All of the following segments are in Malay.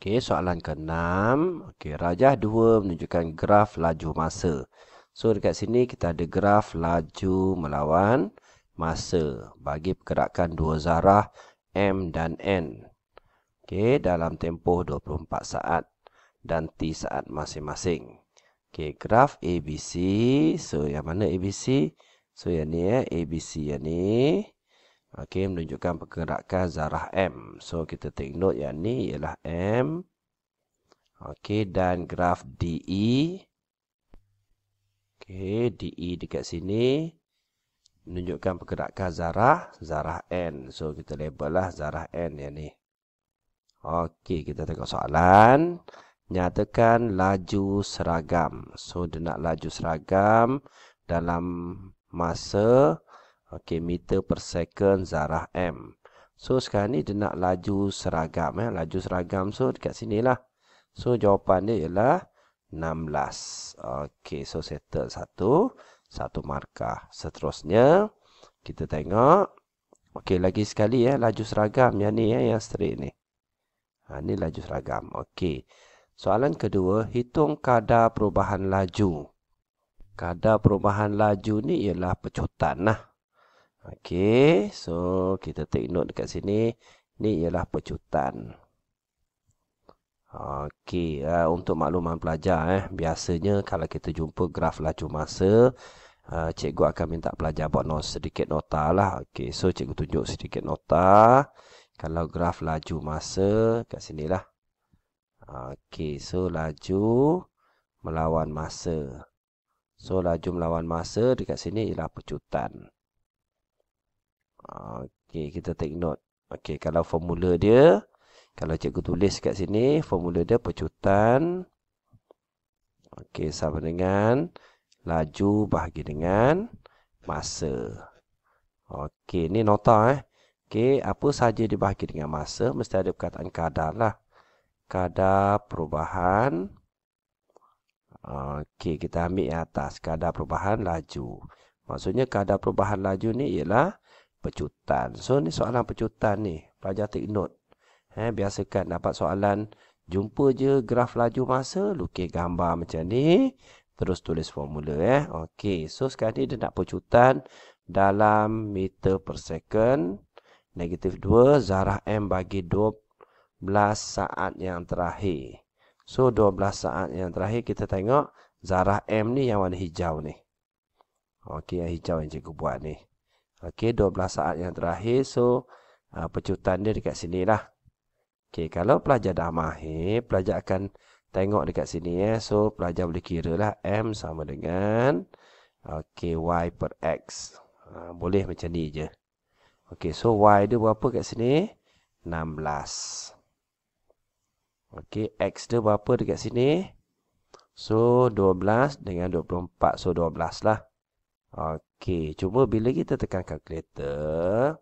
Okey, soalan ke-6. Okey, rajah 2 menunjukkan graf laju masa. So, dekat sini kita ada graf laju melawan masa bagi pergerakan dua zarah M dan N. Okey, dalam tempoh 24 saat dan T saat masing-masing. Okey, graf ABC. So, yang mana ABC? So, yang ni ABC yang ni. Okey, menunjukkan pergerakan zarah M. So, kita take note yang ni ialah M. Okey, dan graf DE. Okey, DE dekat sini menunjukkan pergerakan zarah N. So, kita label lah zarah N yang ni. Okey, kita tengok soalan. Nyatakan laju seragam. So, dia nak laju seragam dalam masa meter per second zarah M. So, sekarang ni dia nak laju seragam. Laju seragam, so dekat sini lah. So, jawapan dia ialah 16. Okey, so settle satu markah. Seterusnya, kita tengok. Okey, lagi sekali laju seragam. Yang ni yang straight ni. Ni laju seragam. Okey. Soalan kedua, hitung kadar perubahan laju. Kadar perubahan laju ni ialah pecutan lah. Okey, so kita take note dekat sini. Ni ialah pecutan. Okey, untuk makluman pelajar biasanya kalau kita jumpa graf laju masa, cikgu akan minta pelajar buat sedikit nota lah. Okey, so cikgu tunjuk sedikit nota. Kalau graf laju masa kat sinilah. Okey, so laju melawan masa. So laju melawan masa dekat sini ialah pecutan. Okey, kita take note. Okey, kalau formula dia, kalau cikgu tulis kat sini, formula dia pecutan. Okey, sama dengan laju bahagi dengan masa. Okey, ni nota Okey, apa saja dibahagi dengan masa, mesti ada perkataan kadar lah. Kadar perubahan. Okey, kita ambil yang atas. Kadar perubahan laju. Maksudnya kadar perubahan laju ni ialah pecutan. So, ni soalan pecutan ni. Pelajar take note. Biasakan dapat soalan, jumpa je graf laju masa, lukis gambar macam ni. Terus tulis formula. Okey, so sekarang ni dia nak pecutan dalam meter per second. -2, zarah M bagi 12 saat yang terakhir. So, 12 saat yang terakhir kita tengok zarah M ni yang warna hijau ni. Okey, yang hijau yang cikgu buat ni. Okey, 12 saat yang terakhir. So, pecutan dia dekat sini lah. Okey, kalau pelajar dah mahir, pelajar akan tengok dekat sini. So, pelajar boleh kira lah M sama dengan Y per X. Boleh macam ni je. Okey, so Y dia berapa kat sini? 16. Okey, X dia berapa dekat sini? So, 12 dengan 24. So, 12 lah. Okey, cuba bila kita tekan kalkulator.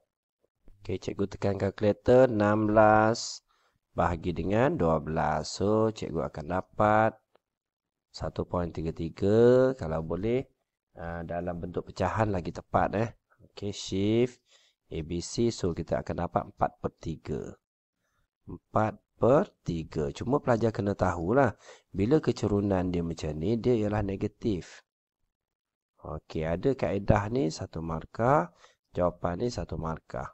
Okey, cikgu tekan kalkulator 16 bahagi dengan 12. So, cikgu akan dapat 1.33. Kalau boleh, dalam bentuk pecahan lagi tepat. Okey, shift ABC. So, kita akan dapat 4/3. 4/3. Cuma pelajar kena tahulah, bila kecerunan dia macam ni, dia ialah negatif. Okey, ada kaedah ni 1 markah. Jawapan ni 1 markah.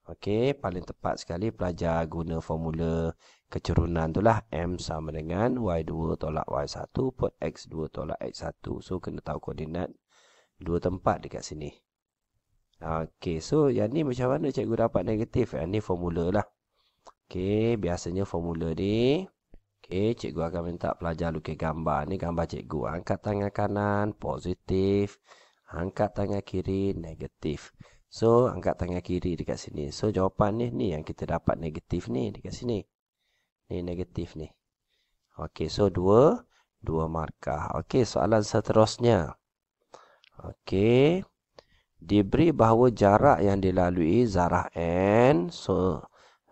Okey, paling tepat sekali pelajar guna formula kecerunan tu lah. M sama dengan Y2 tolak Y1 per X2 tolak X1. So, kena tahu koordinat 2 tempat dekat sini. Okey, so yang ni macam mana cikgu dapat negatif? Yang ni formula lah. Okey, biasanya formula ni. Okey, cikgu akan minta pelajar lukis gambar. Ni gambar cikgu. Angkat tangan kanan, positif. Angkat tangan kiri, negatif. So, angkat tangan kiri dekat sini. So, jawapan ni yang kita dapat negatif ni dekat sini. Ni negatif ni. Okey, so 2 markah. Okey, soalan seterusnya. Okey. Diberi bahawa jarak yang dilalui zarah N. So,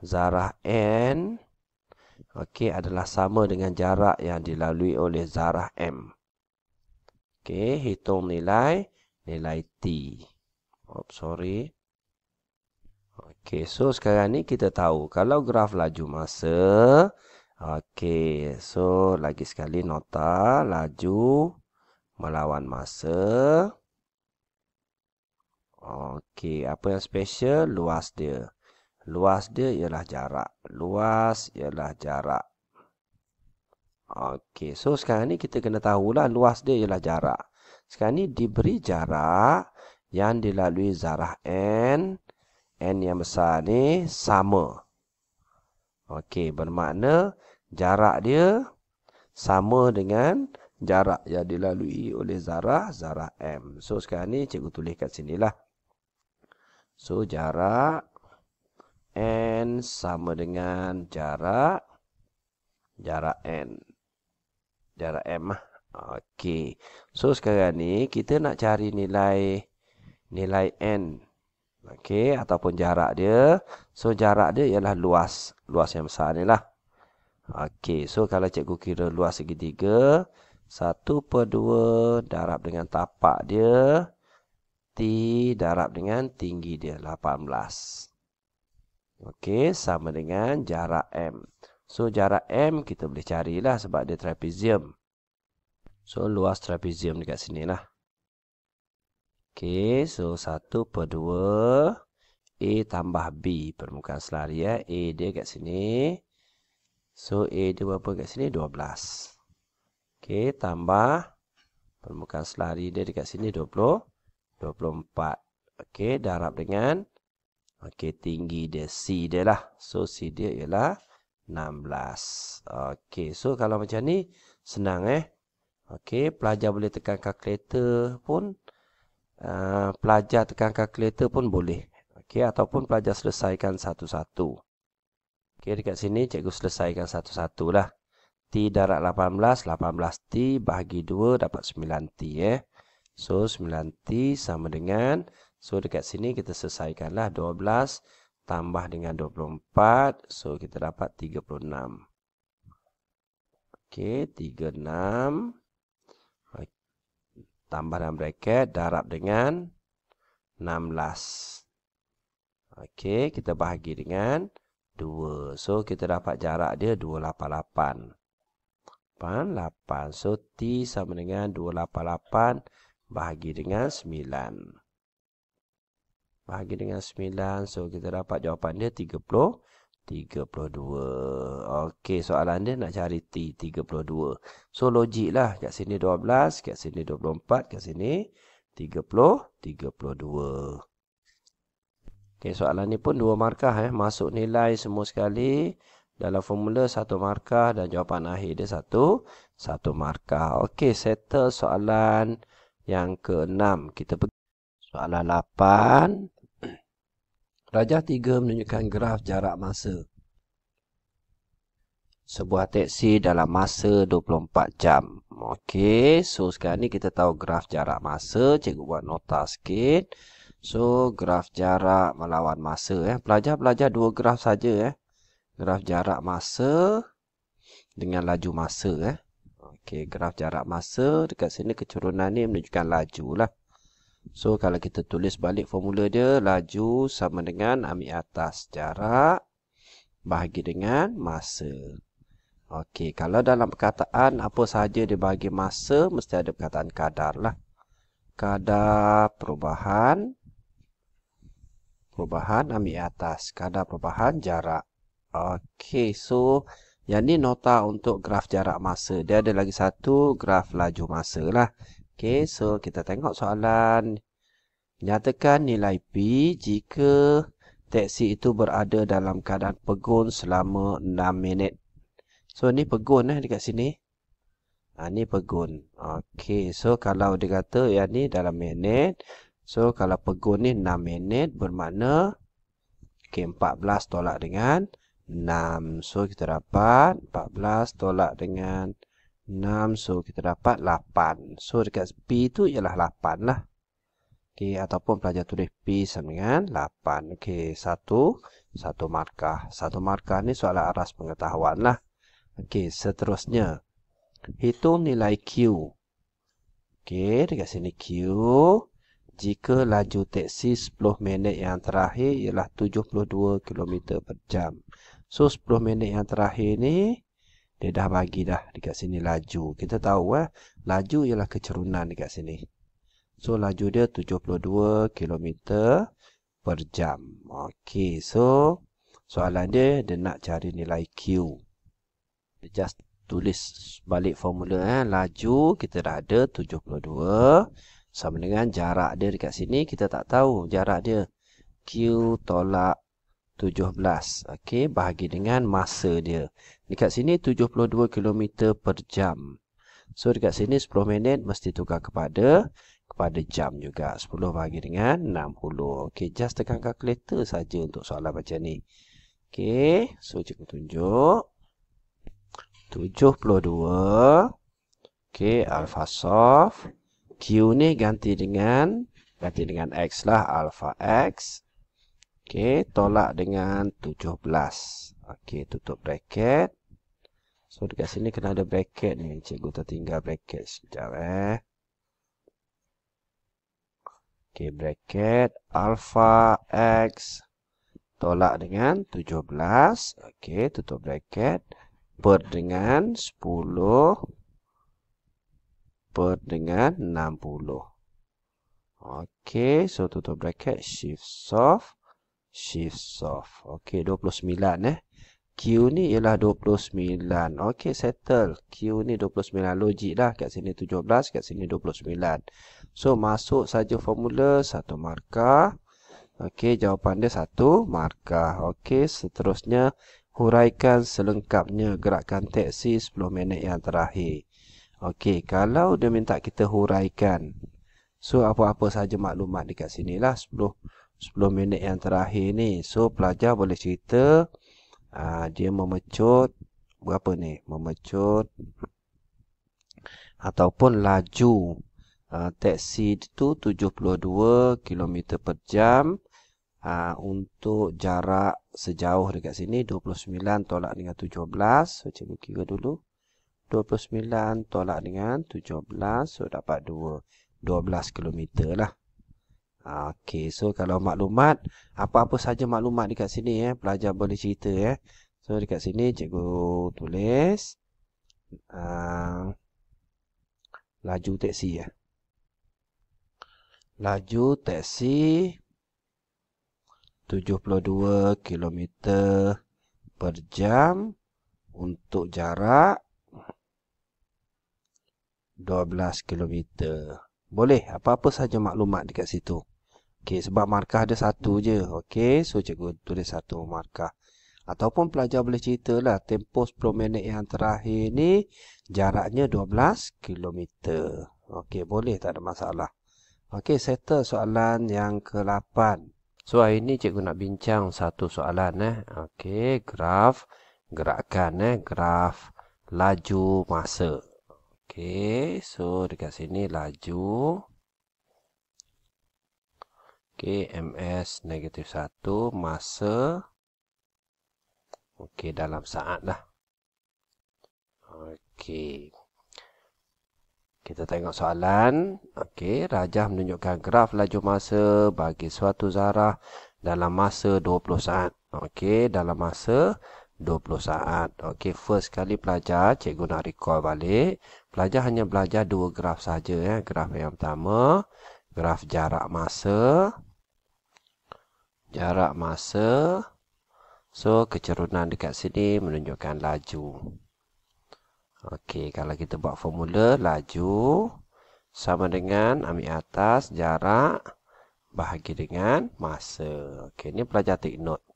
zarah N adalah sama dengan jarak yang dilalui oleh zarah M. Okey, hitung nilai T. Sorry. Okey, so sekarang ni kita tahu kalau graf laju masa Okey, so lagi sekali nota laju melawan masa. Okey, apa yang special? Luas dia. Luas dia ialah jarak. Luas ialah jarak. Okey, so sekarang ni kita kena tahulah luas dia ialah jarak. Sekarang ni diberi jarak yang dilalui zarah N. N yang besar ni sama. Okey, bermakna jarak dia sama dengan jarak yang dilalui oleh zarah M. So sekarang ni cikgu tulis kat sinilah. So jarak N sama dengan jarak N. Jarak M lah. Okey. So sekarang ni kita nak cari nilai N. Okey, ataupun jarak dia. So jarak dia ialah luas. Luas yang besar ni lah. Okey, so kalau cikgu kira luas segitiga, 1/2 darab dengan tapak dia, T darab dengan tinggi dia, 18. Okey, sama dengan jarak M. So, jarak M kita boleh carilah sebab dia trapezium. So, luas trapezium dekat sini lah. Okey, so 1/2 A tambah B. Permukaan selari A dia kat sini. So, A dia berapa kat sini? 12. Okey, tambah permukaan selari dia dekat sini 24. Okey, darab dengan tinggi dia C dia lah. So, C dia ialah 16. Okey, so kalau macam ni senang Okey, pelajar boleh tekan kalkulator pun. Pelajar tekan kalkulator pun boleh. Okey, ataupun pelajar selesaikan satu-satu. Okey, dekat sini cikgu selesaikan satu-satu lah. T darab 18, 18T bahagi 2 dapat 9T So, 9T sama dengan, so dekat sini kita selesaikanlah 12 tambah dengan 24. So, kita dapat 36. Okey, 36. Tambah dalam bracket, darab dengan 16. Okey, kita bahagi dengan 2. So, kita dapat jarak dia 288. 8. So, T sama dengan 288 bahagi dengan 9. Bahagi dengan 9. So, kita dapat jawapan dia 32. Okey, soalan dia nak cari T, 32. So, logik lah. Kat sini 12, kat sini 24, kat sini 32. Okey, soalan ni pun 2 markah Masuk nilai semua sekali. Dalam formula 1 markah dan jawapan akhir dia 1 markah. Okey, settle soalan yang ke-6. Kita pergi soalan 8. Rajah 3 menunjukkan graf jarak masa sebuah teksi dalam masa 24 jam. Okey, so sekarang ni kita tahu graf jarak masa. Cikgu buat nota sikit. So, graf jarak melawan masa Pelajar belajar 2 graf saja Graf jarak masa dengan laju masa Okey, graf jarak masa dekat sini kecurunan ni menunjukkan laju lah. So, kalau kita tulis balik formula dia, laju sama dengan ambil atas jarak bahagi dengan masa. Okey, kalau dalam perkataan apa sahaja dia bagi masa, mesti ada perkataan kadar lah. Kadar perubahan ambil atas. Kadar perubahan jarak. Okey, so yang ni nota untuk graf jarak masa. Dia ada lagi satu graf laju masa lah. Okey, so kita tengok soalan. Nyatakan nilai P jika teksi itu berada dalam keadaan pegun selama 6 minit. So, ni pegun dekat sini. Ni pegun. Okey, so kalau dia kata yang ni dalam minit. So, kalau pegun ni 6 minit bermakna 14 tolak dengan 6. So, kita dapat 14 tolak dengan 6. So, kita dapat 8. So, dekat P tu ialah 8 lah. Okey, ataupun pelajar tulis P sama dengan 8. Okey, satu markah. Satu markah ni soalan aras pengetahuan lah. Okey, seterusnya. Hitung nilai Q. Okey, dekat sini Q. Jika laju teksi 10 minit yang terakhir ialah 72 km per jam. So, 10 minit yang terakhir ni Dia dah bagi dah dekat sini laju. Kita tahu laju ialah kecerunan dekat sini. So laju dia 72 km per jam. Okey, so soalan dia nak cari nilai Q. Dia just tulis balik formula laju kita dah ada 72 sama dengan jarak dia dekat sini kita tak tahu jarak dia. Q tolak 17. Okey, bahagi dengan masa dia. Dekat sini 72 km per jam. So dekat sini 10 minit mesti tukar kepada jam juga. 10 bahagi dengan 60. Okey, just tekan kalkulator saja untuk soalan macam ni. Okey, so cikgu tunjuk 72. Okey, alpha soft. Q ni ganti dengan X lah, alpha X. Okey, tolak dengan 17. Okey, tutup bracket. So, dekat sini kena ada bracket ni. Cikgu tertinggal bracket sekejap Okey, bracket alpha X tolak dengan 17. Okey, tutup bracket. Per dengan 10. Per dengan 60. Okey, so tutup bracket. Shift soft. Okey, 29 Q ni ialah 29. Okey, settle. Q ni 29. Logik dah. Kat sini 17, kat sini 29. So, masuk saja formula 1 markah. Okey, jawapan dia 1 markah. Okey, seterusnya huraikan selengkapnya gerakan teksi 10 minit yang terakhir. Okey, kalau dia minta kita huraikan. So, apa-apa saja maklumat dekat sini lah 10 minit yang terakhir ni. So, pelajar boleh cerita dia memecut berapa ni? Memecut ataupun laju teksi itu 72 km per jam untuk jarak sejauh dekat sini 29 tolak dengan 17. So, cikgu kira dulu. 29 tolak dengan 17. So, dapat 12 km lah. Okey, so kalau maklumat, apa-apa saja maklumat dekat sini pelajar boleh cerita So dekat sini cikgu tulis laju teksi Laju teksi 72 km per jam untuk jarak 12 km. Boleh, apa-apa saja maklumat dekat situ. Okey, sebab markah ada satu je. Okey, so cikgu tulis 1 markah. Ataupun pelajar boleh ceritalah tempoh 10 minit yang terakhir ni jaraknya 12 km. Okey, boleh, tak ada masalah. Okey, settle soalan yang ke-8. So, hari ni cikgu nak bincang satu soalan Okey, graf gerakan graf laju masa. Okey, so dekat sini laju. Okey, ms -1 masa. Okey, dalam saat lah. Okey. Kita tengok soalan. Okey, Rajah menunjukkan graf laju masa bagi suatu zarah dalam masa 20 saat. Okey, dalam masa 20 saat. Okey, first kali pelajar, cikgu nak recall balik. Pelajar hanya belajar 2 graf saja Graf yang pertama, graf jarak masa. Jarak masa. So, kecerunan dekat sini menunjukkan laju. Okey, kalau kita buat formula laju sama dengan ambil atas jarak bahagi dengan masa. Okey, ini pelajar take note.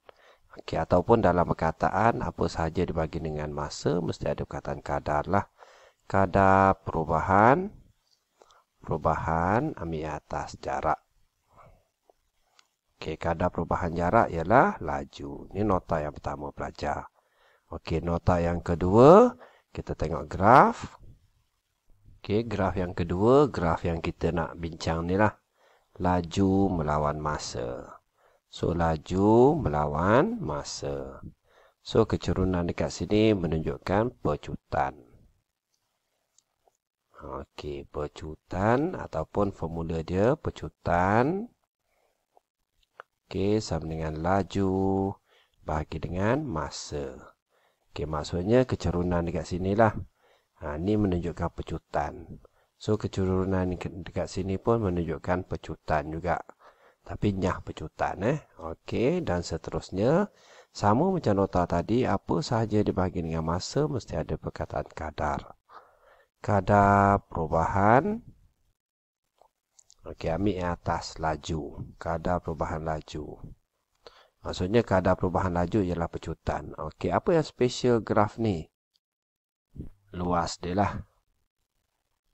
Okey, ataupun dalam perkataan apa sahaja dibagi dengan masa mesti ada perkataan kadar lah. Kadar perubahan ambil atas jarak. Okey, kadar perubahan jarak ialah laju. Ini nota yang pertama pelajar. Okey, nota yang kedua, kita tengok graf. Okey, graf yang kedua, graf yang kita nak bincang ni lah. Laju melawan masa. So, laju melawan masa. So, kecerunan dekat sini menunjukkan pecutan. Okey, pecutan ataupun formula dia pecutan. Okey, sama dengan laju bahagi dengan masa. Okey, maksudnya kecerunan dekat sini lah. Ini menunjukkan pecutan. So, kecerunan dekat sini pun menunjukkan pecutan juga. Tapi nyah pecutan. Okey, dan seterusnya. Sama macam nota tadi, apa sahaja dibahagi dengan masa, mesti ada perkataan kadar. Kadar perubahan. Okey, ambil yang atas, laju. Kadar perubahan laju. Maksudnya kadar perubahan laju ialah pecutan. Okey, apa yang special graf ni? Luas dia lah.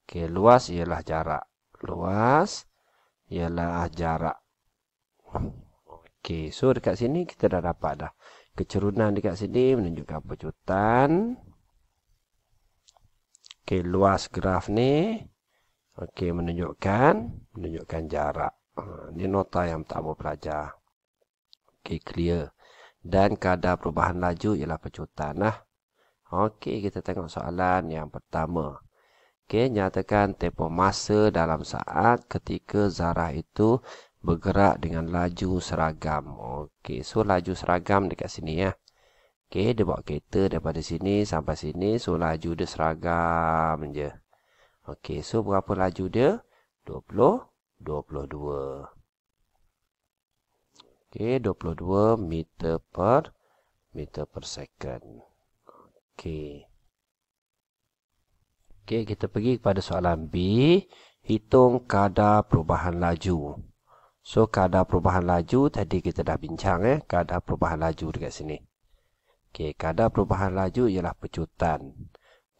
Okey, luas ialah jarak. Luas ialah jarak. Okey, so dekat sini kita dah dapat dah. Kecerunan dekat sini menunjukkan pecutan. Okey, luas graf ni. Okey, menunjukkan jarak. Ini nota yang pertama pelajar. Okey, clear. Dan kadar perubahan laju ialah pecutan lah. Okey, kita tengok soalan yang pertama. Okey, nyatakan tempoh masa dalam saat ketika zarah itu bergerak dengan laju seragam. Okey, so laju seragam dekat sini ya. Okey, dia bawa kereta daripada sini sampai sini. So laju dia seragam je. Okey, so berapa laju dia? 22. Okey, 22 meter per second. Okey. Okey, kita pergi kepada soalan B. Hitung kadar perubahan laju. So, kadar perubahan laju tadi kita dah bincang kadar perubahan laju dekat sini. Okey, kadar perubahan laju ialah pecutan.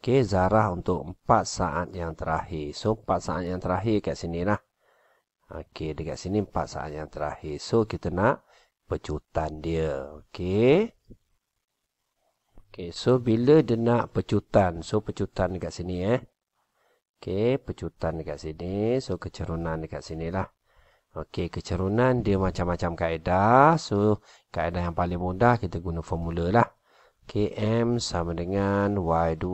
Okey, zarah untuk 4 saat yang terakhir. So, 4 saat yang terakhir kat sini lah. Okey, dekat sini 4 saat yang terakhir. So, kita nak pecutan dia. Okey. Okey, so bila dia nak pecutan. So, pecutan dekat sini Okey, pecutan dekat sini. So, kecerunan dekat sini lah. Okey, kecerunan dia macam-macam kaedah. So, kaedah yang paling mudah kita guna formula lah. Okey, M sama dengan Y2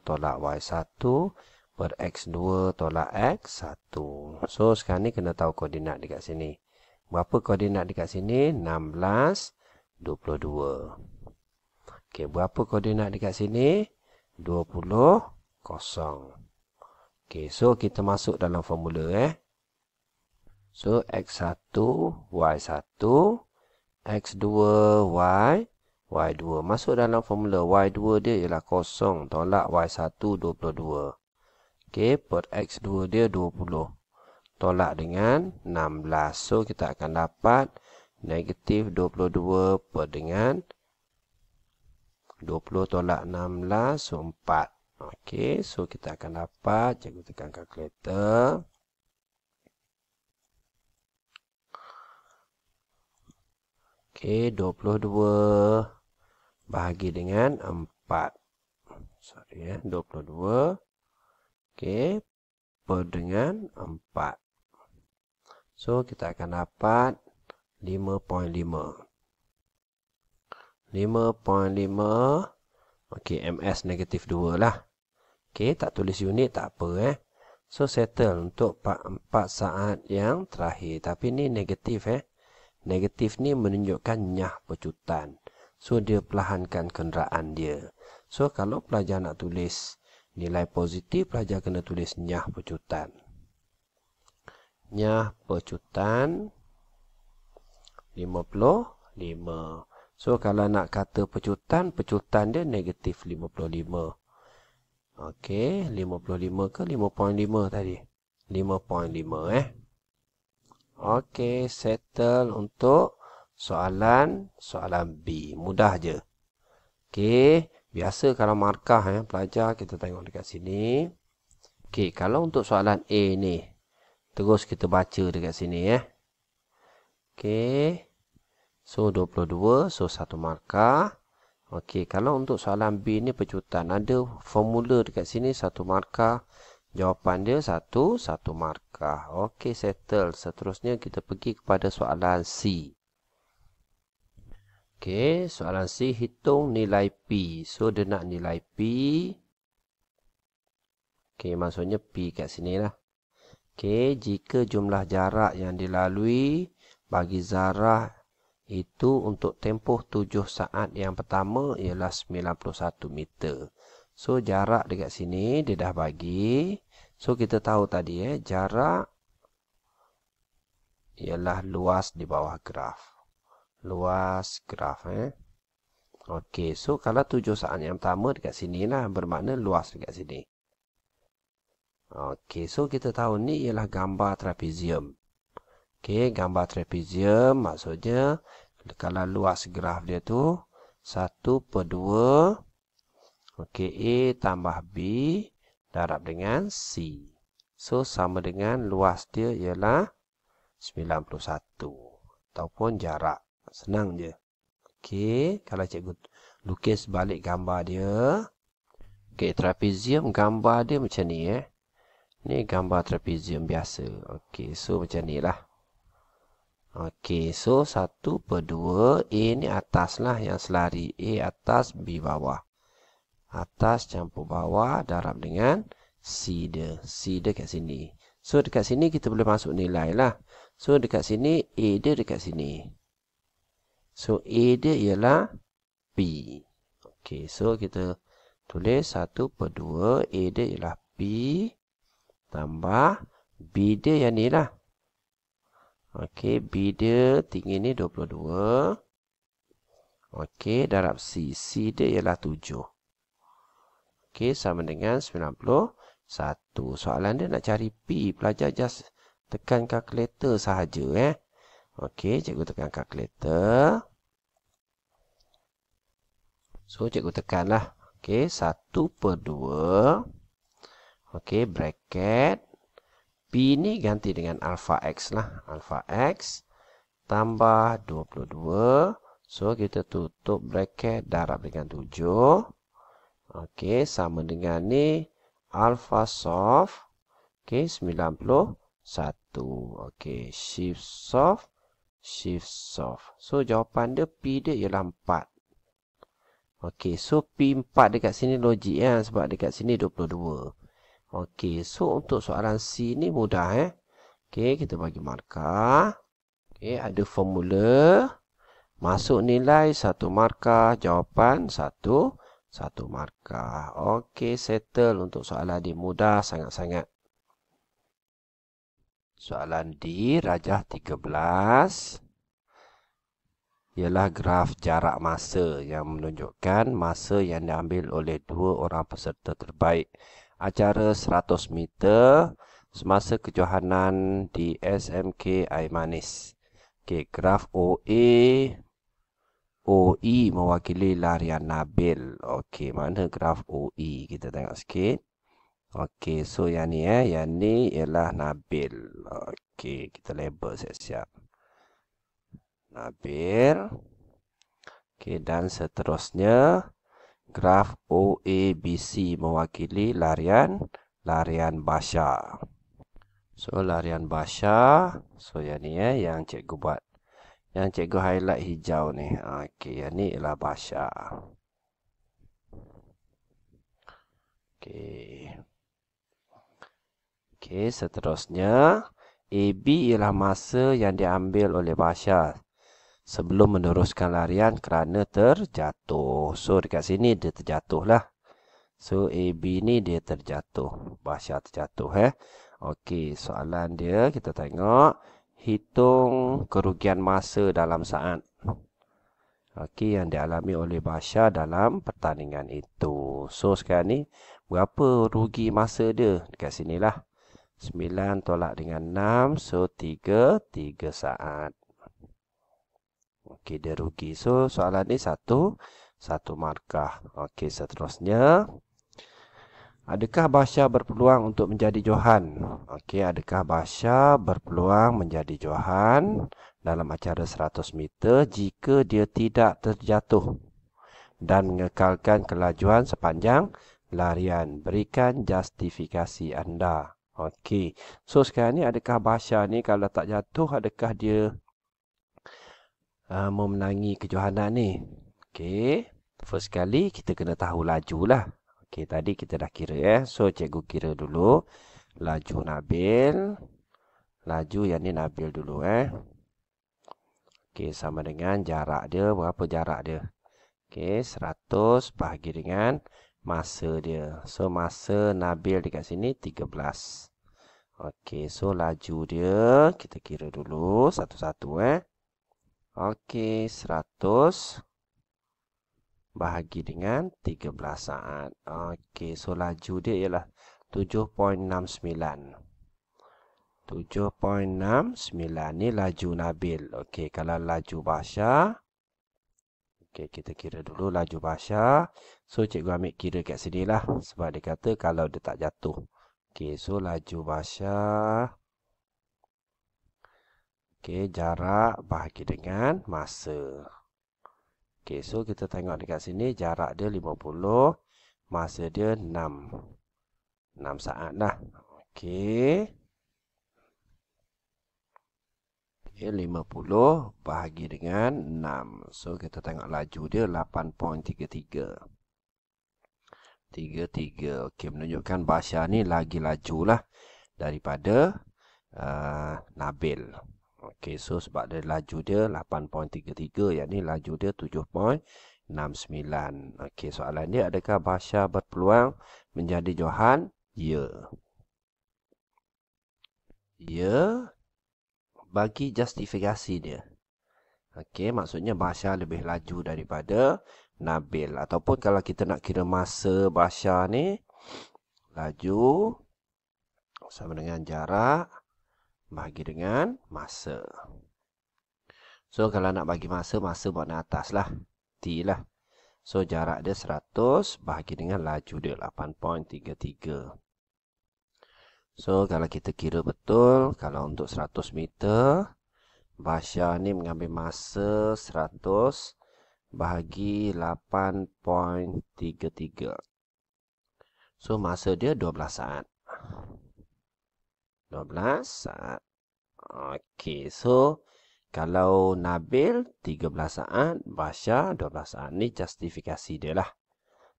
tolak Y1 per X2 tolak X1. So, sekarang ni kena tahu koordinat dekat sini. Berapa koordinat dekat sini? 16, 22. Okey, berapa koordinat dekat sini? 20, 0. Okey, so kita masuk dalam formula So, X1, Y1, X2, Y2. Masuk dalam formula Y2 dia ialah 0 tolak Y1, 22. Okey, per X2 dia 20. Tolak dengan 16. So, kita akan dapat negatif 22 per dengan 20 tolak 16, so 4. Okey, so kita akan dapat, cikgu tekan kalkulator. Okey, 22 bahagi dengan 4. Sorry 22. Okey, per dengan 4. So, kita akan dapat 5.5. 5.5. Okey, MS negatif 2 lah. Okey, tak tulis unit tak apa So, settle untuk 4 saat yang terakhir. Tapi ni negatif Negatif ni menunjukkan nyah pecutan. So, dia perlahankan kenderaan dia. So, kalau pelajar nak tulis nilai positif, pelajar kena tulis nyah pecutan. Nyah pecutan 55. So, kalau nak kata pecutan, pecutan dia negatif 55. Okey, 55 ke 5.5 tadi? 5.5 Okey, settle untuk soalan B. Mudah je. Okey, biasa kalau markah pelajar kita tengok dekat sini. Okey, kalau untuk soalan A ni, terus kita baca dekat sini Okey. So, 22. So, 1 markah. Okey, kalau untuk soalan B ni pecutan. Ada formula dekat sini 1 markah. Jawapan dia 1 markah. Okey, settle. Seterusnya kita pergi kepada soalan C. Okey, soalan C hitung nilai P. So, dia nak nilai P. Okey, maksudnya P kat sini lah. Okey, jika jumlah jarak yang dilalui bagi zarah Itu untuk tempoh 7 saat yang pertama ialah 91 meter. So, jarak dekat sini dia dah bagi. So, kita tahu tadi jarak ialah luas di bawah graf. Luas graf. Okey, so kalau 7 saat yang pertama dekat sini lah, bermakna luas dekat sini. Okey, so kita tahu ni ialah gambar trapezium. Okey, gambar trapezium maksudnya kalau luas graf dia tu 1/2 okey, A tambah B darab dengan C. So, sama dengan luas dia ialah 91 ataupun jarak. Senang je. Okey, kalau cikgu lukis balik gambar dia. Okey, trapezium gambar dia macam ni Ni gambar trapezium biasa. Okey, so macam ni lah. Okey, so 1/2 A ni atas lah yang selari. A atas, B bawah. Atas campur bawah darab dengan C dia. C dia kat sini. So dekat sini kita boleh masuk nilai lah. So dekat sini A dia dekat sini. So, A dia ialah P. Okey, so kita tulis 1/2. A dia ialah P. Tambah B dia yang ni lah. Okey, B dia tinggi ni 22. Okey, darab C. C dia ialah 7. Okey, sama dengan 91. Soalan dia nak cari P. Pelajar just tekan kalkulator sahaja Okey, cikgu tekan kalkulator. So, cikgu tekanlah. Okey, 1/2. Okey, bracket. P ni ganti dengan alpha X lah. Alpha X tambah 22. So, kita tutup bracket darab dengan 7. Okey, sama dengan ni. Alpha soft. Okey, 91. Okey, shift soft. Shift soft. So, jawapan dia P dia ialah 4. Okey, so P4 dekat sini logik sebab dekat sini 22. Okey, so untuk soalan C ni mudah Okey, kita bagi markah. Okey, ada formula. Masuk nilai 1 markah, jawapan 1 markah. Okey, settle untuk soalan D. Mudah sangat-sangat. Soalan D, rajah 13. Ialah graf jarak masa yang menunjukkan masa yang diambil oleh 2 orang peserta terbaik acara 100 meter semasa kejohanan di SMK Air Manis. Okey, graf OA, OE mewakili larian Nabil. Okey, mana graf OE? Kita tengok sikit. Okey, so yang ni yang ni ialah Nabil. Okey, kita label siap-siap. Nabil. Okey, dan seterusnya graf OABC mewakili larian Basha. So larian Basha, so yang ni yang cikgu buat. Yang cikgu highlight hijau ni. Okey, yang ni ialah Basha. Okey. Okey, seterusnya AB ialah masa yang diambil oleh Basha sebelum meneruskan larian kerana terjatuh. So, dekat sini dia terjatuh lah. So, AB ni dia terjatuh. Basha terjatuh Okey, soalan dia kita tengok. Hitung kerugian masa dalam saat. Okey, yang dialami oleh Basha dalam pertandingan itu. So, sekarang ni berapa rugi masa dia? Dekat sinilah. 9 tolak dengan 6. So, 3 saat. Okey, dia rugi. So, soalan ni satu markah. Okey, seterusnya. Adakah Basha berpeluang untuk menjadi Johan? Okey, adakah Basha berpeluang menjadi Johan dalam acara 100 meter jika dia tidak terjatuh dan mengekalkan kelajuan sepanjang larian? Berikan justifikasi anda. Okey, so sekarang ni adakah Basha ni kalau tak jatuh, adakah dia memenangi kejohanan ni? Okey, first kali kita kena tahu laju lah. Okey, tadi kita dah kira So, cikgu kira dulu. Laju Nabil. Laju yang ni Nabil dulu Okey, sama dengan jarak dia. Berapa jarak dia? Okey, 100 bahagi dengan masa dia. So, masa Nabil dekat sini 13. Okey, so laju dia kita kira dulu satu-satu Okey, 100 bahagi dengan 13 saat. Okey, so laju dia ialah 7.69. 7.69 ni laju Nabil. Okey, kalau laju Basyar, okey, kita kira dulu laju Basyar. So, cikgu ambil kira kat sini lah. Sebab dia kata kalau dia tak jatuh. Okey, so laju Basyar. Okey, jarak bahagi dengan masa. Okey, so kita tengok dekat sini jarak dia 50. Masa dia 6. 6 saat lah. Okey. Okey, 50 bahagi dengan 6. So, kita tengok laju dia 8.33. 33. Okey, menunjukkan Basyar ni lagi laju lah daripada Nabil. Okey, so sebab dia laju dia 8.33, yang ni laju dia 7.69. Okey, soalan dia, adakah Basyar berpeluang menjadi Johan? Ya. Ya, bagi justifikasi dia. Okey, maksudnya Basyar lebih laju daripada Nabil. Ataupun kalau kita nak kira masa Basyar ni, laju sama dengan jarak bahagi dengan masa. So, kalau nak bagi masa, masa buat di atas lah. T lah. So, jarak dia 100 bahagi dengan laju dia 8.33. So, kalau kita kira betul, kalau untuk 100 meter, Basyar ni mengambil masa 100 bahagi 8.33. So, masa dia 12 saat. 12 saat. Okey, so kalau Nabil 13 saat, Basyar 12 saat. Ni justifikasi dia lah.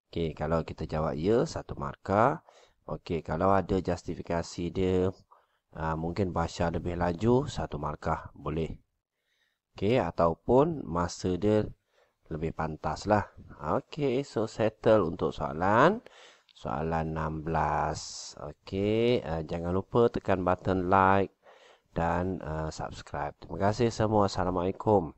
Okey, kalau kita jawab ya, 1 markah. Okey, kalau ada justifikasi dia, mungkin Basyar lebih laju, 1 markah. Boleh. Okey, ataupun masa dia lebih pantas lah. Okey, so settle untuk soalan 16. Okey, jangan lupa tekan button like dan subscribe. Terima kasih semua. Assalamualaikum.